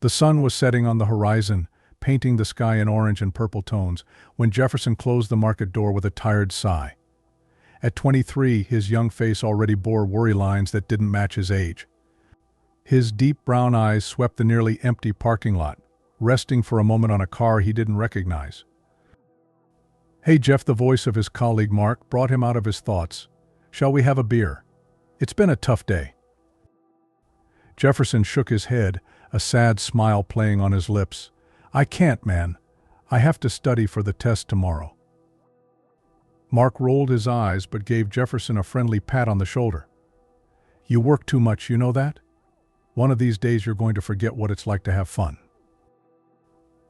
The sun was setting on the horizon, painting the sky in orange and purple tones, when Jefferson closed the market door with a tired sigh. At 23, his young face already bore worry lines that didn't match his age. His deep brown eyes swept the nearly empty parking lot, resting for a moment on a car he didn't recognize. "Hey Jeff," the voice of his colleague Mark brought him out of his thoughts. "Shall we have a beer? It's been a tough day." Jefferson shook his head, a sad smile playing on his lips. "I can't, man. I have to study for the test tomorrow." Mark rolled his eyes but gave Jefferson a friendly pat on the shoulder. "You work too much, you know that? One of these days you're going to forget what it's like to have fun."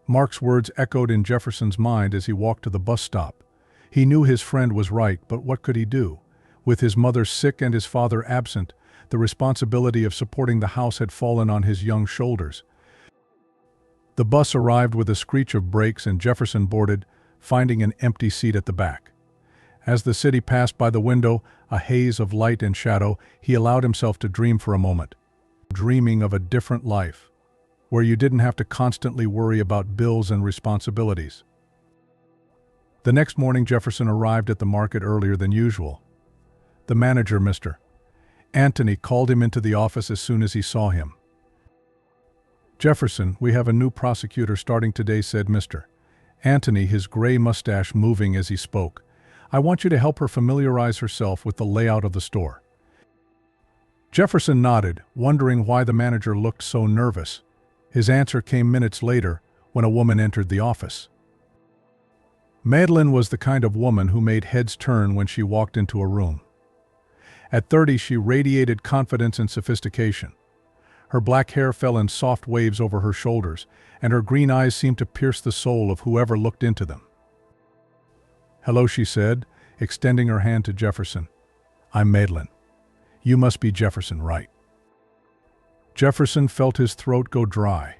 Mark's words echoed in Jefferson's mind as he walked to the bus stop. He knew his friend was right, but what could he do? With his mother sick and his father absent, the responsibility of supporting the house had fallen on his young shoulders. The bus arrived with a screech of brakes and Jefferson boarded, finding an empty seat at the back. As the city passed by the window, a haze of light and shadow, he allowed himself to dream for a moment. Dreaming of a different life, where you didn't have to constantly worry about bills and responsibilities. The next morning Jefferson arrived at the market earlier than usual. The manager, Mr. Anthony, called him into the office as soon as he saw him. "Jefferson, we have a new prosecutor starting today," said Mr. Anthony, his gray mustache moving as he spoke. "I want you to help her familiarize herself with the layout of the store." Jefferson nodded, wondering why the manager looked so nervous. His answer came minutes later, when a woman entered the office. Madeline was the kind of woman who made heads turn when she walked into a room. At 30, she radiated confidence and sophistication. Her black hair fell in soft waves over her shoulders, and her green eyes seemed to pierce the soul of whoever looked into them. "Hello," she said, extending her hand to Jefferson. "I'm Madeline. You must be Jefferson, right?" Jefferson felt his throat go dry.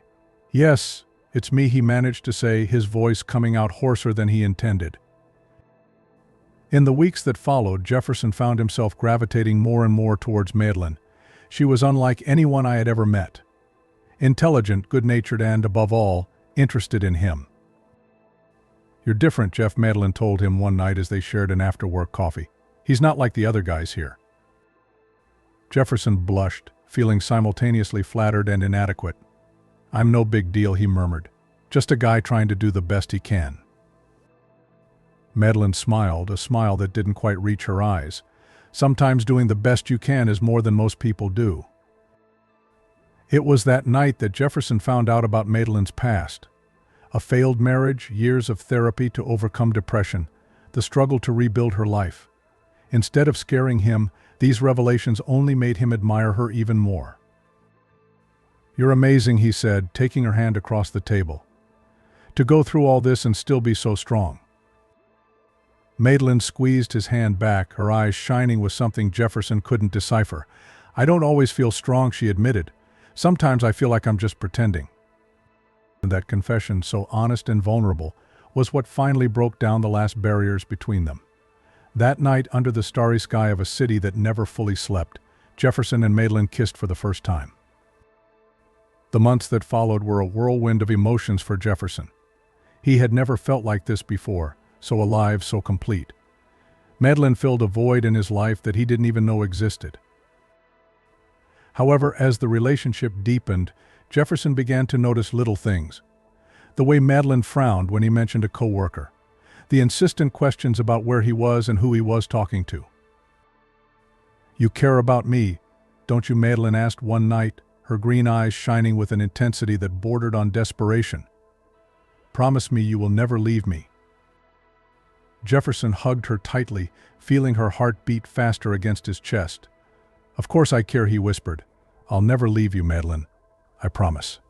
"Yes, it's me," he managed to say, his voice coming out hoarser than he intended. In the weeks that followed, Jefferson found himself gravitating more and more towards Madeline. She was unlike anyone I had ever met. Intelligent, good-natured, and, above all, interested in him. "You're different," Jeff, Madeline told him one night as they shared an after-work coffee. "He's not like the other guys here." Jefferson blushed, feeling simultaneously flattered and inadequate. "I'm no big deal," he murmured. "Just a guy trying to do the best he can." Madeline smiled, a smile that didn't quite reach her eyes. Sometimes doing the best you can is more than most people do. It was that night that Jefferson found out about Madeline's past. A failed marriage, years of therapy to overcome depression, the struggle to rebuild her life. Instead of scaring him, these revelations only made him admire her even more. "You're amazing," he said, taking her hand across the table. "To go through all this and still be so strong." Madeline squeezed his hand back, her eyes shining with something Jefferson couldn't decipher. "I don't always feel strong," she admitted. "Sometimes I feel like I'm just pretending." And that confession, so honest and vulnerable, was what finally broke down the last barriers between them. That night, under the starry sky of a city that never fully slept, Jefferson and Madeline kissed for the first time. The months that followed were a whirlwind of emotions for Jefferson. He had never felt like this before, so alive, so complete. Madeline filled a void in his life that he didn't even know existed. However, as the relationship deepened, Jefferson began to notice little things. The way Madeline frowned when he mentioned a coworker. The insistent questions about where he was and who he was talking to. "You care about me, don't you?" Madeline asked one night, her green eyes shining with an intensity that bordered on desperation. "Promise me you will never leave me." Jefferson hugged her tightly, feeling her heart beat faster against his chest. "Of course I care," he whispered. "I'll never leave you, Madeline. I promise."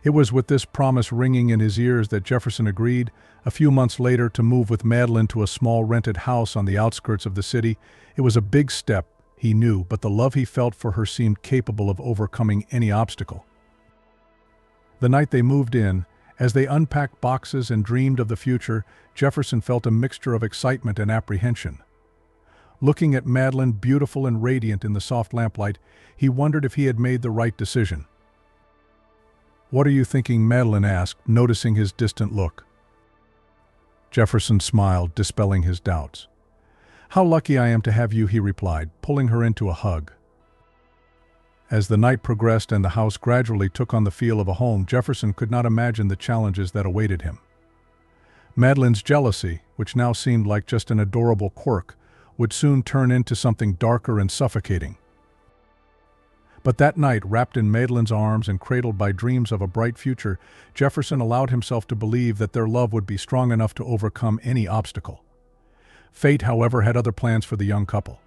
It was with this promise ringing in his ears that Jefferson agreed, a few months later, to move with Madeline to a small rented house on the outskirts of the city. It was a big step, he knew, but the love he felt for her seemed capable of overcoming any obstacle. The night they moved in, as they unpacked boxes and dreamed of the future, Jefferson felt a mixture of excitement and apprehension. Looking at Madeline, beautiful and radiant in the soft lamplight, he wondered if he had made the right decision. "What are you thinking?" Madeline asked, noticing his distant look. Jefferson smiled, dispelling his doubts. "How lucky I am to have you," he replied, pulling her into a hug. As the night progressed and the house gradually took on the feel of a home, Jefferson could not imagine the challenges that awaited him. Madeline's jealousy, which now seemed like just an adorable quirk, would soon turn into something darker and suffocating. But that night, wrapped in Madeline's arms and cradled by dreams of a bright future, Jefferson allowed himself to believe that their love would be strong enough to overcome any obstacle. Fate, however, had other plans for the young couple.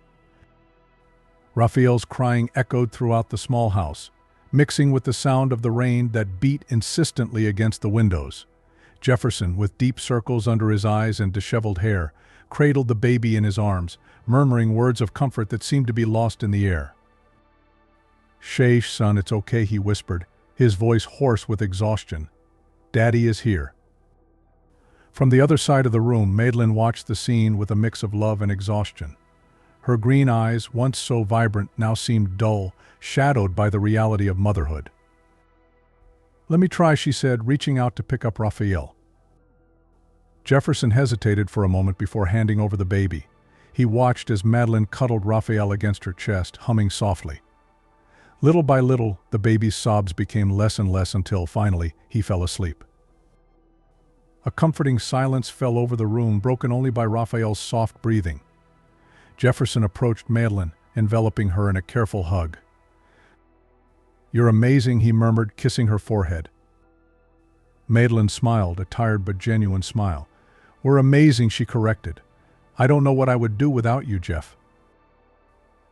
Raphael's crying echoed throughout the small house, mixing with the sound of the rain that beat insistently against the windows. Jefferson, with deep circles under his eyes and disheveled hair, cradled the baby in his arms, murmuring words of comfort that seemed to be lost in the air. "Shh, son, it's okay," he whispered, his voice hoarse with exhaustion. "Daddy is here." From the other side of the room, Madeline watched the scene with a mix of love and exhaustion. Her green eyes, once so vibrant, now seemed dull, shadowed by the reality of motherhood. "Let me try," she said, reaching out to pick up Raphael. Jefferson hesitated for a moment before handing over the baby. He watched as Madeline cuddled Raphael against her chest, humming softly. Little by little, the baby's sobs became less and less until, finally, he fell asleep. A comforting silence fell over the room, broken only by Raphael's soft breathing. Jefferson approached Madeline, enveloping her in a careful hug. "You're amazing," he murmured, kissing her forehead. Madeline smiled, a tired but genuine smile. "We're amazing," she corrected. "I don't know what I would do without you, Jeff."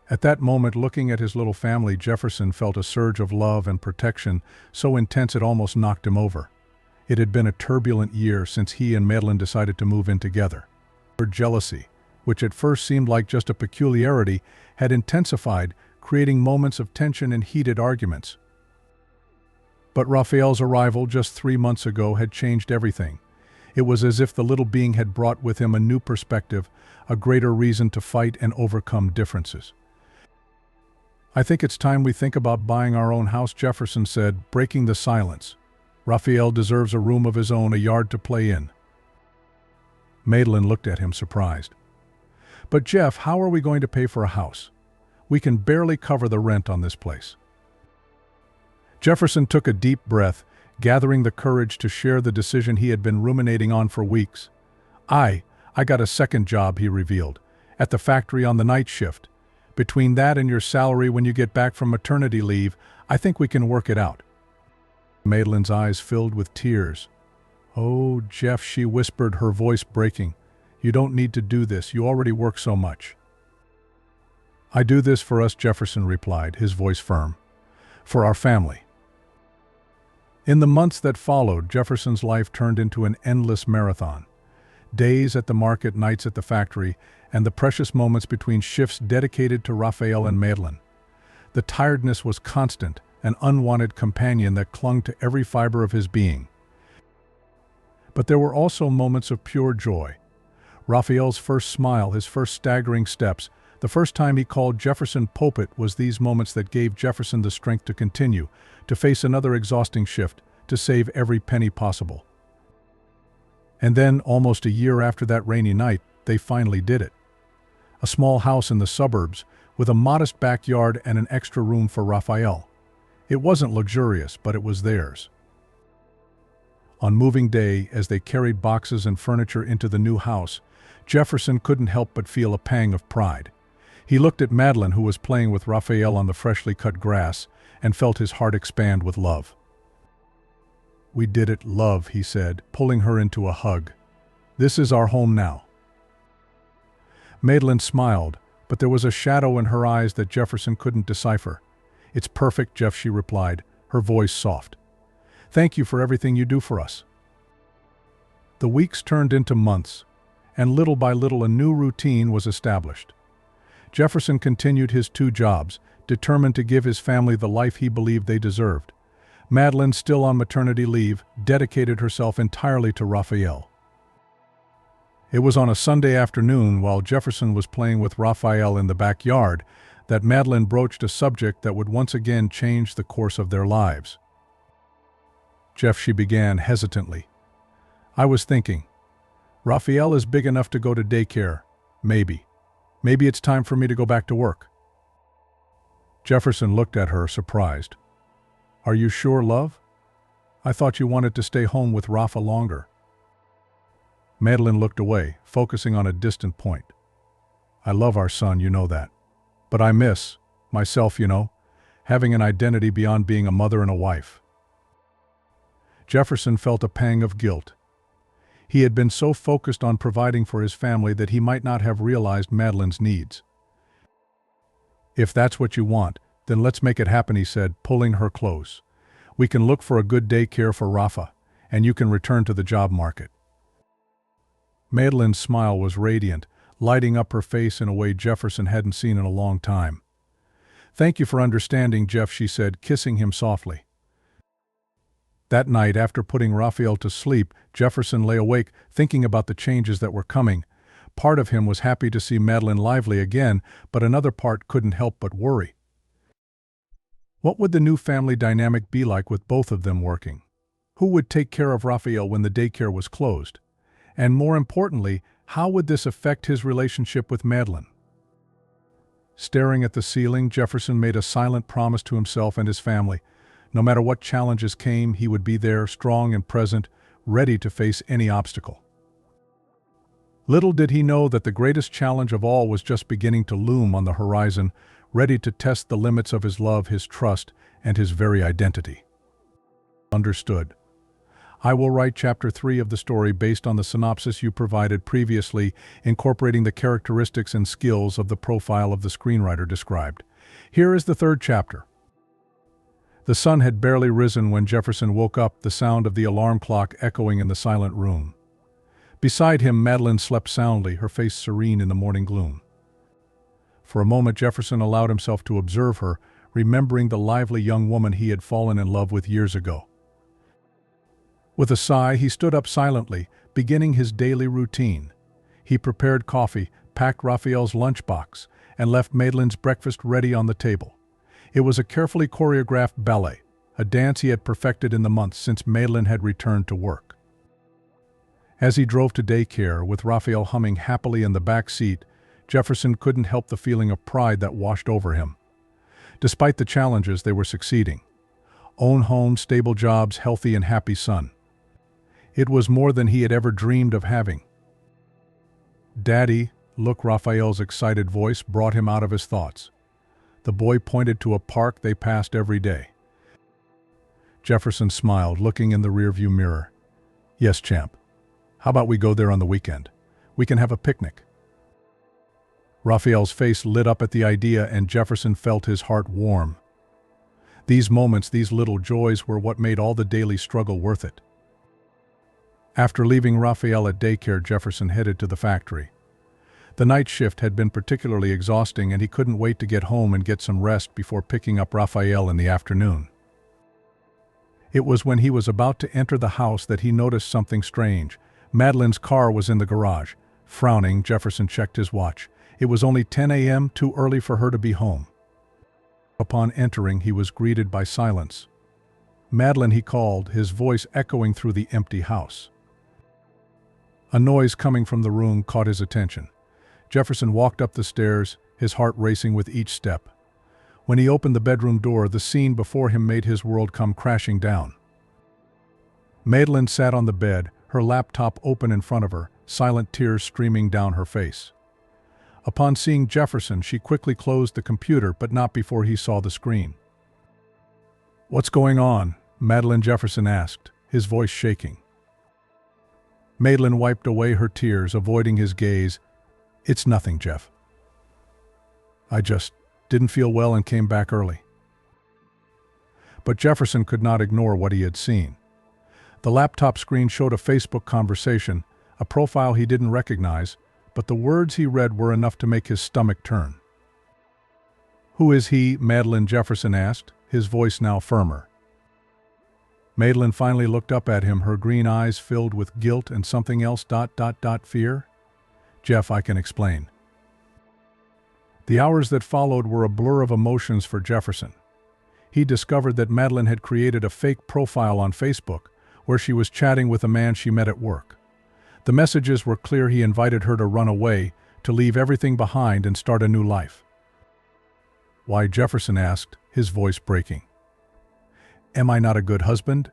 At that moment, looking at his little family, Jefferson felt a surge of love and protection so intense it almost knocked him over. It had been a turbulent year since he and Madeline decided to move in together. Her jealousy, which at first seemed like just a peculiarity, had intensified, creating moments of tension and heated arguments. But Raphael's arrival just 3 months ago had changed everything. It was as if the little being had brought with him a new perspective, a greater reason to fight and overcome differences. "I think it's time we think about buying our own house," Jefferson said, breaking the silence. "Raphael deserves a room of his own, a yard to play in." Madeline looked at him, surprised. "But Jeff, how are we going to pay for a house? We can barely cover the rent on this place." Jefferson took a deep breath, gathering the courage to share the decision he had been ruminating on for weeks. I got a second job," he revealed, "at the factory on the night shift. Between that and your salary when you get back from maternity leave, I think we can work it out." Madeline's eyes filled with tears. "Oh, Jeff," she whispered, her voice breaking. "You don't need to do this. You already work so much." "I do this for us," Jefferson replied, his voice firm. "For our family." In the months that followed, Jefferson's life turned into an endless marathon. Days at the market, nights at the factory, and the precious moments between shifts dedicated to Raphael and Madeline. The tiredness was constant, an unwanted companion that clung to every fiber of his being. But there were also moments of pure joy. Raphael's first smile, his first staggering steps, the first time he called Jefferson Popet was these moments that gave Jefferson the strength to continue, to face another exhausting shift, to save every penny possible. And then, almost a year after that rainy night, they finally did it. A small house in the suburbs, with a modest backyard and an extra room for Raphael. It wasn't luxurious, but it was theirs. On moving day, as they carried boxes and furniture into the new house, Jefferson couldn't help but feel a pang of pride. He looked at Madeline, who was playing with Raphael on the freshly cut grass, and felt his heart expand with love. "We did it, love," he said, pulling her into a hug. "This is our home now." Madeline smiled, but there was a shadow in her eyes that Jefferson couldn't decipher. "It's perfect, Jeff," she replied, her voice soft. "Thank you for everything you do for us." The weeks turned into months, and little by little a new routine was established. Jefferson continued his 2 jobs, determined to give his family the life he believed they deserved. Madeline, still on maternity leave, dedicated herself entirely to Raphael. It was on a Sunday afternoon, while Jefferson was playing with Raphael in the backyard, that Madeline broached a subject that would once again change the course of their lives. Jeff, she began hesitantly. I was thinking, Raphael is big enough to go to daycare. Maybe. Maybe it's time for me to go back to work. Jefferson looked at her, surprised. Are you sure, love? I thought you wanted to stay home with Rafa longer. Madeline looked away, focusing on a distant point. I love our son, you know that. But I miss, myself, having an identity beyond being a mother and a wife. Jefferson felt a pang of guilt. He had been so focused on providing for his family that he might not have realized Madeline's needs. If that's what you want, then let's make it happen, he said, pulling her close. We can look for a good daycare for Rafa, and you can return to the job market. Madeline's smile was radiant, lighting up her face in a way Jefferson hadn't seen in a long time. Thank you for understanding, Jeff, she said, kissing him softly. That night, after putting Raphael to sleep, Jefferson lay awake, thinking about the changes that were coming. Part of him was happy to see Madeline lively again, but another part couldn't help but worry. What would the new family dynamic be like with both of them working? Who would take care of Raphael when the daycare was closed? And more importantly, how would this affect his relationship with Madeline? Staring at the ceiling, Jefferson made a silent promise to himself and his family. No matter what challenges came, he would be there, strong and present, ready to face any obstacle. Little did he know that the greatest challenge of all was just beginning to loom on the horizon, ready to test the limits of his love, his trust, and his very identity. Understood. I will write Chapter 3 of the story based on the synopsis you provided previously, incorporating the characteristics and skills of the profile of the screenwriter described. Here is the third chapter. The sun had barely risen when Jefferson woke up, the sound of the alarm clock echoing in the silent room. Beside him, Madeline slept soundly, her face serene in the morning gloom. For a moment, Jefferson allowed himself to observe her, remembering the lively young woman he had fallen in love with years ago. With a sigh, he stood up silently, beginning his daily routine. He prepared coffee, packed Raphael's lunchbox, and left Madeline's breakfast ready on the table. It was a carefully choreographed ballet, a dance he had perfected in the months since Madeline had returned to work. As he drove to daycare, with Raphael humming happily in the back seat, Jefferson couldn't help the feeling of pride that washed over him. Despite the challenges, they were succeeding. Own home, stable jobs, healthy and happy son. It was more than he had ever dreamed of having. Daddy, look, Raphael's excited voice brought him out of his thoughts. The boy pointed to a park they passed every day. Jefferson smiled, looking in the rearview mirror. Yes, champ. How about we go there on the weekend? We can have a picnic. Raphael's face lit up at the idea, and Jefferson felt his heart warm. These moments, these little joys, were what made all the daily struggle worth it. After leaving Raphael at daycare, Jefferson headed to the factory. The night shift had been particularly exhausting, and he couldn't wait to get home and get some rest before picking up Raphael in the afternoon. It was when he was about to enter the house that he noticed something strange. Madeline's car was in the garage. Frowning, Jefferson checked his watch. It was only 10 a.m., too early for her to be home. Upon entering, he was greeted by silence. Madeline, he called, his voice echoing through the empty house. A noise coming from the room caught his attention. Jefferson walked up the stairs, his heart racing with each step. When he opened the bedroom door, the scene before him made his world come crashing down. Madeline sat on the bed, her laptop open in front of her, silent tears streaming down her face. Upon seeing Jefferson, she quickly closed the computer, but not before he saw the screen. "What's going on?" Madeline Jefferson asked, his voice shaking. Madeline wiped away her tears, avoiding his gaze. "It's nothing, Jeff. I just didn't feel well and came back early." But Jefferson could not ignore what he had seen. The laptop screen showed a Facebook conversation, a profile he didn't recognize, but the words he read were enough to make his stomach turn. "Who is he?" Madeline Jefferson asked, his voice now firmer. Madeline finally looked up at him, her green eyes filled with guilt and something else, fear. "Jeff, I can explain." The hours that followed were a blur of emotions for Jefferson. He discovered that Madeline had created a fake profile on Facebook, where she was chatting with a man she met at work. The messages were clear. He invited her to run away, to leave everything behind and start a new life. "Why?" Jefferson asked, his voice breaking. "Am I not a good husband?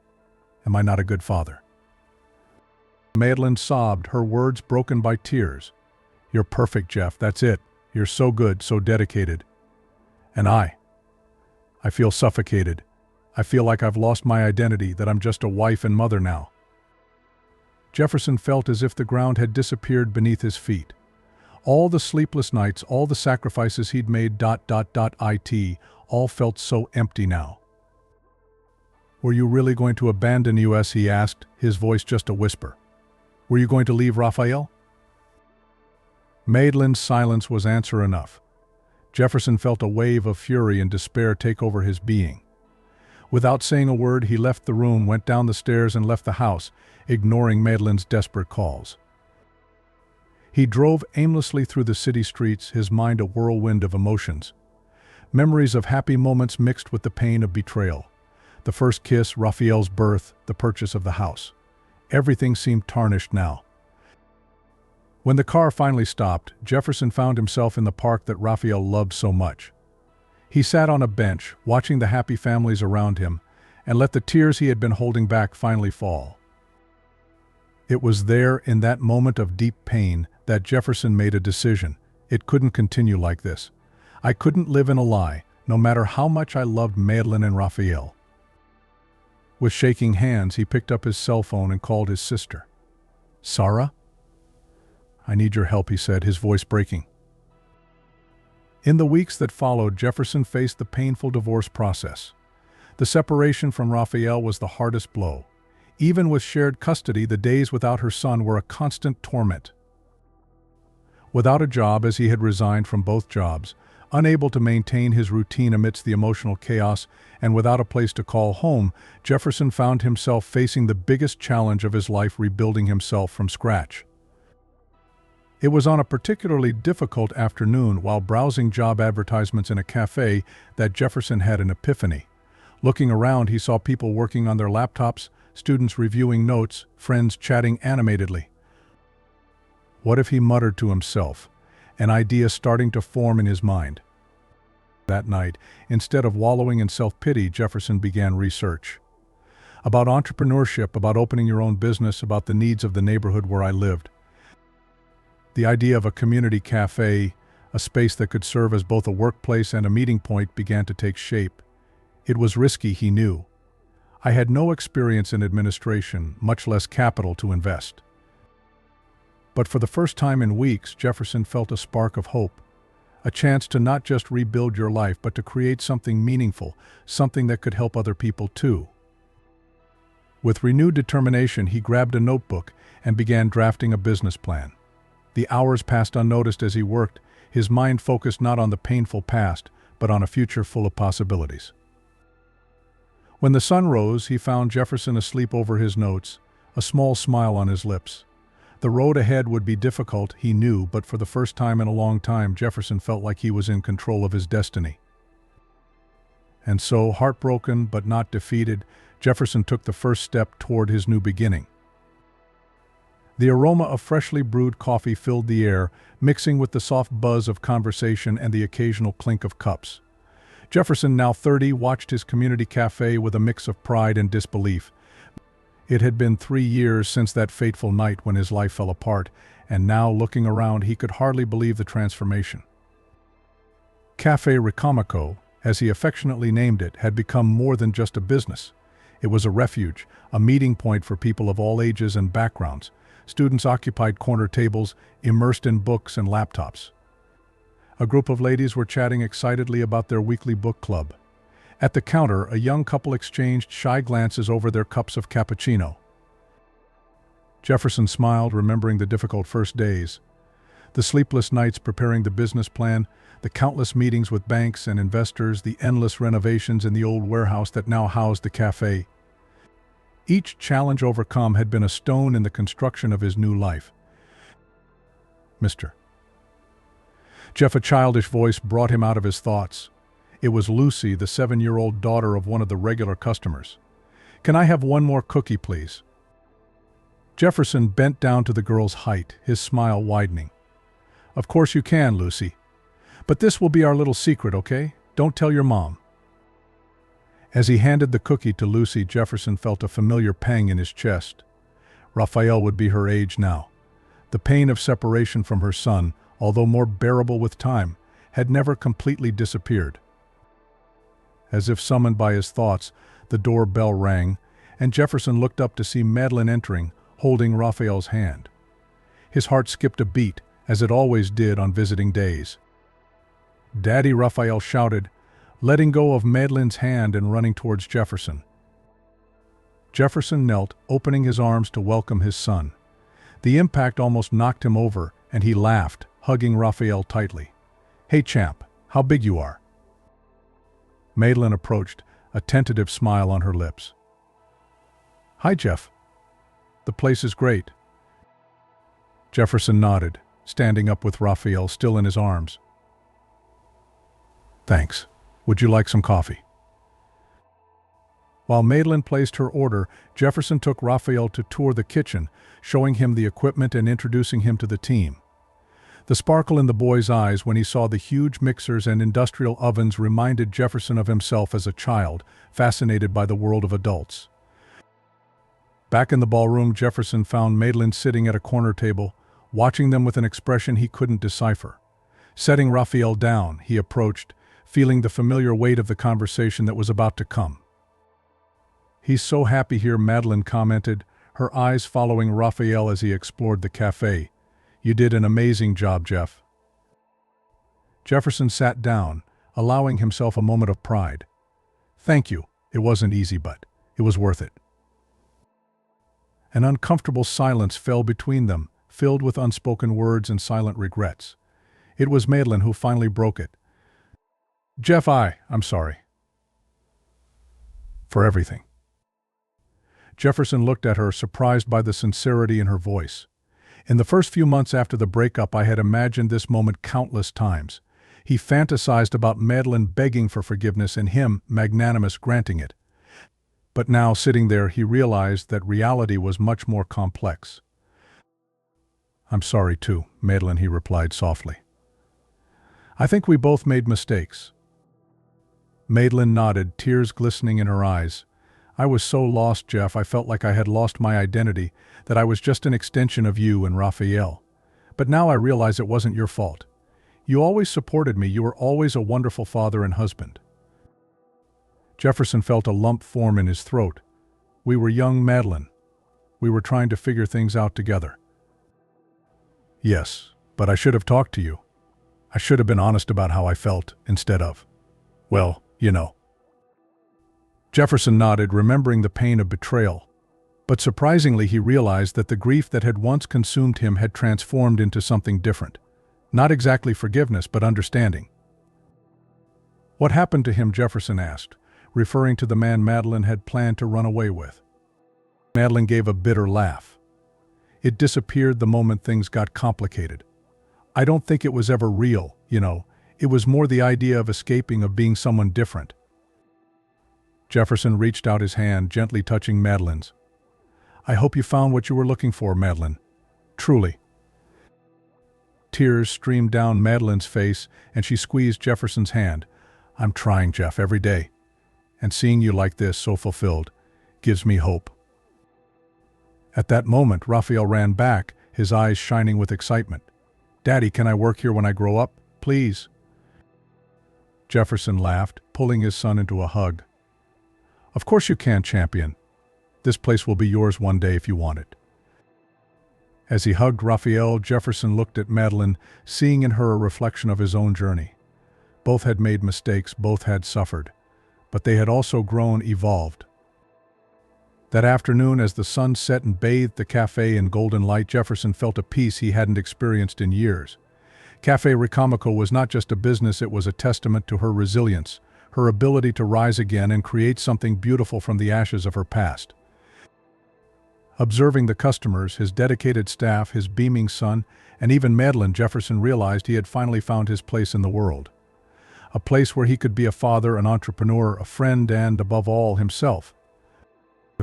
Am I not a good father?" Madeline sobbed, her words broken by tears. "You're perfect, Jeff, that's it. You're so good, so dedicated. And I feel suffocated. I feel like I've lost my identity, that I'm just a wife and mother now." Jefferson felt as if the ground had disappeared beneath his feet. All the sleepless nights, all the sacrifices he'd made, it all felt so empty now. "Were you really going to abandon us?" he asked, his voice just a whisper. "Were you going to leave Raphael?" Madeline's silence was answer enough. Jefferson felt a wave of fury and despair take over his being. Without saying a word, he left the room, went down the stairs and left the house, ignoring Madeline's desperate calls. He drove aimlessly through the city streets, his mind a whirlwind of emotions. Memories of happy moments mixed with the pain of betrayal. The first kiss, Raphael's birth, the purchase of the house. Everything seemed tarnished now. When the car finally stopped, Jefferson found himself in the park that Raphael loved so much. He sat on a bench, watching the happy families around him, and let the tears he had been holding back finally fall. It was there, in that moment of deep pain, that Jefferson made a decision. It couldn't continue like this. I couldn't live in a lie, no matter how much I loved Madeline and Raphael. With shaking hands, he picked up his cell phone and called his sister. "Sarah? I need your help," he said, his voice breaking. In the weeks that followed, Jefferson faced the painful divorce process. The separation from Raphael was the hardest blow. Even with shared custody, the days without her son were a constant torment. Without a job, as he had resigned from both jobs, unable to maintain his routine amidst the emotional chaos, and without a place to call home, Jefferson found himself facing the biggest challenge of his life, rebuilding himself from scratch. It was on a particularly difficult afternoon, while browsing job advertisements in a café, that Jefferson had an epiphany. Looking around, he saw people working on their laptops, students reviewing notes, friends chatting animatedly. "What if," he muttered to himself, an idea starting to form in his mind. That night, instead of wallowing in self-pity, Jefferson began research. About entrepreneurship, about opening your own business, about the needs of the neighborhood where I lived. The idea of a community café, a space that could serve as both a workplace and a meeting point, began to take shape. It was risky, he knew. I had no experience in administration, much less capital to invest. But for the first time in weeks, Jefferson felt a spark of hope. A chance to not just rebuild your life, but to create something meaningful, something that could help other people too. With renewed determination, he grabbed a notebook and began drafting a business plan. The hours passed unnoticed as he worked, his mind focused not on the painful past, but on a future full of possibilities. When the sun rose, he found Jefferson asleep over his notes, a small smile on his lips. The road ahead would be difficult, he knew, but for the first time in a long time, Jefferson felt like he was in control of his destiny. And so, heartbroken but not defeated, Jefferson took the first step toward his new beginning. The aroma of freshly brewed coffee filled the air, mixing with the soft buzz of conversation and the occasional clink of cups. Jefferson, now 30, watched his community cafe with a mix of pride and disbelief. It had been 3 years since that fateful night when his life fell apart, and now, looking around, he could hardly believe the transformation. Café Ricamaco, as he affectionately named it, had become more than just a business. It was a refuge, a meeting point for people of all ages and backgrounds. Students occupied corner tables, immersed in books and laptops. A group of ladies were chatting excitedly about their weekly book club. At the counter, a young couple exchanged shy glances over their cups of cappuccino. Jefferson smiled, remembering the difficult first days. The sleepless nights preparing the business plan, the countless meetings with banks and investors, the endless renovations in the old warehouse that now housed the cafe. Each challenge overcome had been a stone in the construction of his new life. "Mr. Jeff," a childish voice brought him out of his thoughts. It was Lucy, the 7-year-old daughter of one of the regular customers. Can I have one more cookie, please? Jefferson bent down to the girl's height, his smile widening. Of course you can, Lucy. But this will be our little secret, okay? Don't tell your mom. As he handed the cookie to Lucy, Jefferson felt a familiar pang in his chest. Raphael would be her age now. The pain of separation from her son, although more bearable with time, had never completely disappeared. As if summoned by his thoughts, the door bell rang, and Jefferson looked up to see Madeline entering, holding Raphael's hand. His heart skipped a beat, as it always did on visiting days. "Daddy," Raphael shouted, letting go of Madeline's hand and running towards Jefferson. Jefferson knelt, opening his arms to welcome his son. The impact almost knocked him over, and he laughed, hugging Raphael tightly. "Hey champ, how big you are." Madeline approached, a tentative smile on her lips. "Hi, Jeff. The place is great." Jefferson nodded, standing up with Raphael still in his arms. "Thanks. Would you like some coffee?" While Madeline placed her order, Jefferson took Raphael to tour the kitchen, showing him the equipment and introducing him to the team. The sparkle in the boy's eyes when he saw the huge mixers and industrial ovens reminded Jefferson of himself as a child, fascinated by the world of adults. Back in the ballroom, Jefferson found Madeline sitting at a corner table, watching them with an expression he couldn't decipher. Setting Raphael down, he approached, feeling the familiar weight of the conversation that was about to come. "He's so happy here," Madeline commented, her eyes following Raphael as he explored the café. "You did an amazing job, Jeff." Jefferson sat down, allowing himself a moment of pride. "Thank you. It wasn't easy, but it was worth it." An uncomfortable silence fell between them, filled with unspoken words and silent regrets. It was Madeline who finally broke it. "Jeff, I'm sorry. For everything." Jefferson looked at her, surprised by the sincerity in her voice. "In the first few months after the breakup, I had imagined this moment countless times." He fantasized about Madeline begging for forgiveness and him, magnanimous, granting it. But now, sitting there, he realized that reality was much more complex. "I'm sorry too, Madeline," he replied softly. "I think we both made mistakes." Madeline nodded, tears glistening in her eyes. "I was so lost, Jeff. I felt like I had lost my identity, that I was just an extension of you and Raphael. But now I realize it wasn't your fault. You always supported me. You were always a wonderful father and husband." Jefferson felt a lump form in his throat. "We were young, Madeline. We were trying to figure things out together." "Yes, but I should have talked to you. I should have been honest about how I felt, instead of, well, you know." Jefferson nodded, remembering the pain of betrayal. But surprisingly, he realized that the grief that had once consumed him had transformed into something different. Not exactly forgiveness, but understanding. "What happened to him?" Jefferson asked, referring to the man Madeline had planned to run away with. Madeline gave a bitter laugh. "It disappeared the moment things got complicated. I don't think it was ever real, you know. It was more the idea of escaping, of being someone different." Jefferson reached out his hand, gently touching Madeline's. "I hope you found what you were looking for, Madeline. Truly." Tears streamed down Madeline's face, and she squeezed Jefferson's hand. "I'm trying, Jeff, every day. And seeing you like this, so fulfilled, gives me hope." At that moment, Raphael ran back, his eyes shining with excitement. "Daddy, can I work here when I grow up, please?" Jefferson laughed, pulling his son into a hug. "Of course you can, champion. This place will be yours one day if you want it." As he hugged Raphael, Jefferson looked at Madeline, seeing in her a reflection of his own journey. Both had made mistakes, both had suffered, but they had also grown, evolved. That afternoon, as the sun set and bathed the café in golden light, Jefferson felt a peace he hadn't experienced in years. Café Ricamico was not just a business, it was a testament to her resilience, her ability to rise again and create something beautiful from the ashes of her past. Observing the customers, his dedicated staff, his beaming son, and even Madeline, Jefferson realized he had finally found his place in the world. A place where he could be a father, an entrepreneur, a friend, and, above all, himself.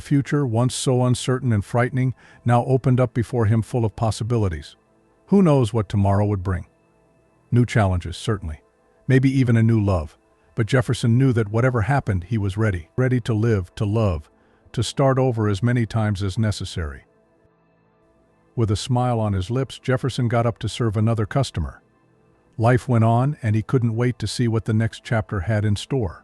future, once so uncertain and frightening, now opened up before him full of possibilities. Who knows what tomorrow would bring? New challenges, certainly. Maybe even a new love. But Jefferson knew that whatever happened, he was ready. Ready to live, to love, to start over as many times as necessary. With a smile on his lips, Jefferson got up to serve another customer. Life went on, and he couldn't wait to see what the next chapter had in store.